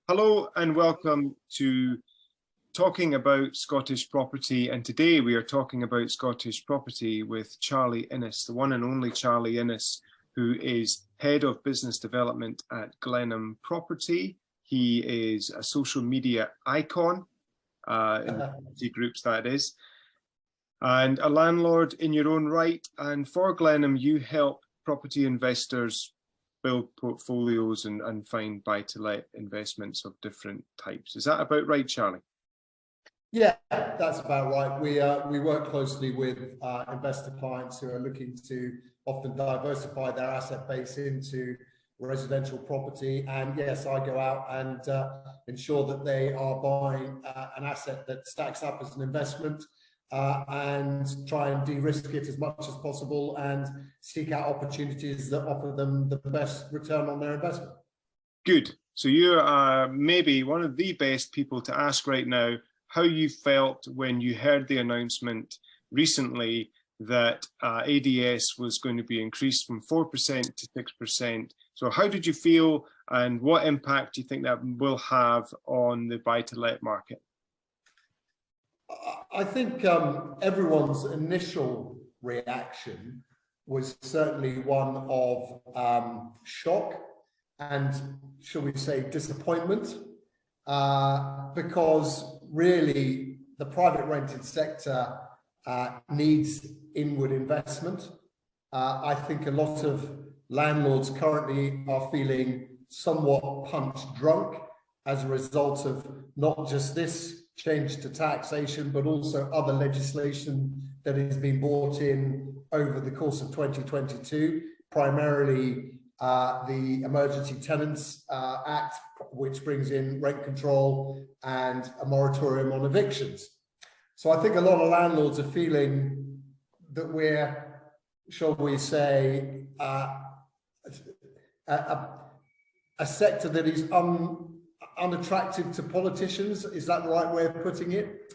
Hello and welcome to Talking About Scottish Property, and today we are talking about Scottish property with Charlie Innes, the one and only Charlie Innes, who is Head of Business Development at Glenham Property. He is a social media icon, in the groups that is, and a landlord in your own right. And for Glenham, you help property investors build portfolios and find buy-to-let investments of different types. Is that about right, Charlie? Yeah, that's about right. We work closely with investor clients who are looking to often diversify their asset base into residential property. And yes, I go out and ensure that they are buying an asset that stacks up as an investment, and try and de-risk it as much as possible and seek out opportunities that offer them the best return on their investment. Good. So you are maybe one of the best people to ask right now how you felt when you heard the announcement recently that ADS was going to be increased from 4% to 6%. So how did you feel, and what impact do you think that will have on the buy-to-let market? I think everyone's initial reaction was certainly one of shock and, shall we say, disappointment, because really the private rented sector needs inward investment. I think a lot of landlords currently are feeling somewhat punch drunk as a result of not just this change to taxation, but also other legislation that has been brought in over the course of 2022, primarily the Emergency Tenants Act, which brings in rent control and a moratorium on evictions. So I think a lot of landlords are feeling that we're, shall we say, a sector that is unattractive to politicians. Is that the right way of putting it?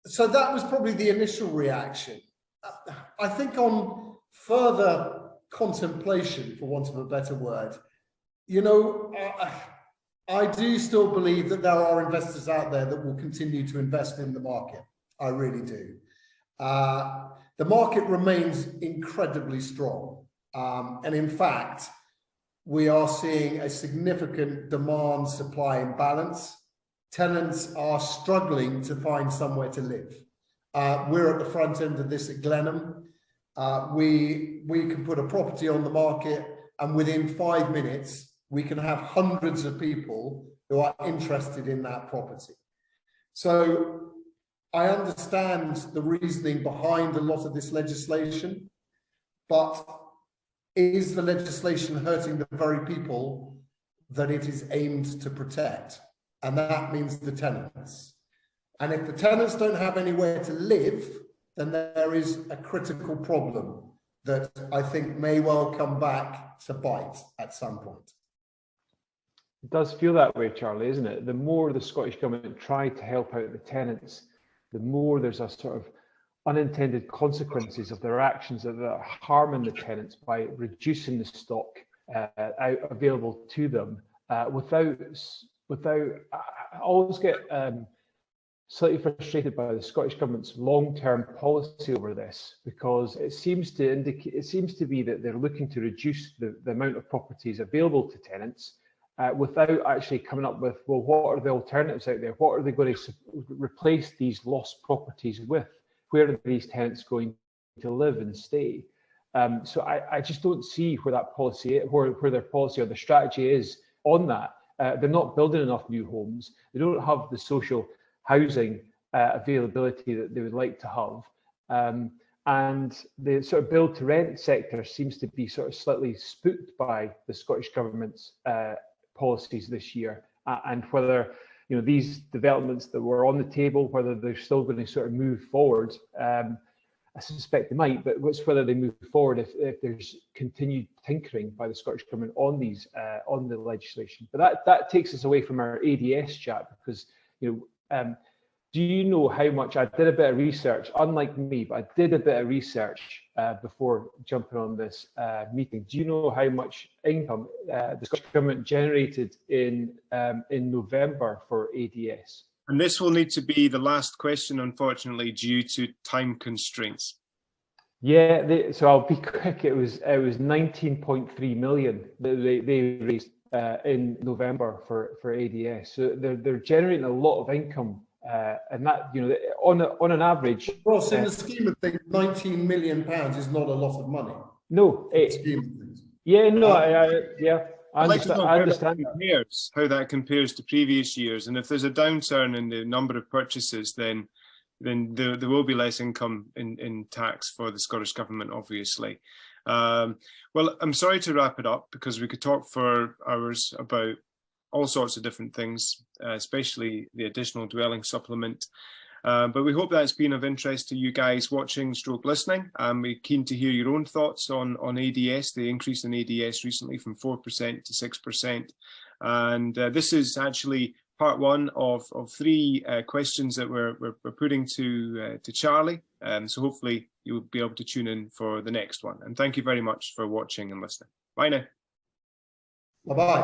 So that was probably the initial reaction. I think on further contemplation, for want of a better word, you know, I do still believe that there are investors out there that will continue to invest in the market. I really do. The market remains incredibly strong. And in fact, we are seeing a significant demand-supply imbalance. Tenants are struggling to find somewhere to live. We're at the front end of this at Glenham. We can put a property on the market, and within 5 minutes, we can have hundreds of people who are interested in that property. So I understand the reasoning behind a lot of this legislation, but is the legislation hurting the very people that it is aimed to protect? And that means the tenants. And if the tenants don't have anywhere to live, then there is a critical problem that I think may well come back to bite at some point. It does feel that way, Charlie, isn't it? The more the Scottish Government try to help out the tenants, the more there's a sort of unintended consequences of their actions that are harming the tenants by reducing the stock available to them. Without, I always get slightly frustrated by the Scottish Government's long-term policy over this, because it seems to be that they're looking to reduce the amount of properties available to tenants without actually coming up with, well, what are the alternatives out there? What are they going to replace these lost properties with? Where are these tenants going to live and stay? So I just don't see where that policy, where their policy or the strategy is on that. They're not building enough new homes. They don't have the social housing availability that they would like to have. And the sort of build to rent sector seems to be sort of slightly spooked by the Scottish Government's policies this year, and whether, you know, these developments that were on the table, whether they're still going to sort of move forward. I suspect they might, but it's whether they move forward if there's continued tinkering by the Scottish Government on these on the legislation. But that takes us away from our ADS chat, because, you know, do you know how much, I did a bit of research, unlike me, but I did a bit of research before jumping on this meeting. Do you know how much income the Scottish Government generated in November for ADS? And this will need to be the last question, unfortunately, due to time constraints. Yeah, so I'll be quick. It was 19.3 million that they raised in November for ADS. So they're generating a lot of income, and that, you know, on an average. Ross, in the scheme of things, £19 million is not a lot of money. No, Scheme of things. Yeah, no, I I'd like to know understand how that compares to previous years, and if there's a downturn in the number of purchases, then there will be less income in tax for the Scottish Government, obviously. Well, I'm sorry to wrap it up, because we could talk for hours about all sorts of different things, especially the additional dwelling supplement. But we hope that's been of interest to you guys watching / listening. We're keen to hear your own thoughts on ADS, the increase in ADS recently from 4% to 6%. And this is actually part one of 3 questions that we're putting to Charlie. So hopefully you'll be able to tune in for the next one. And thank you very much for watching and listening. Bye now. Bye-bye.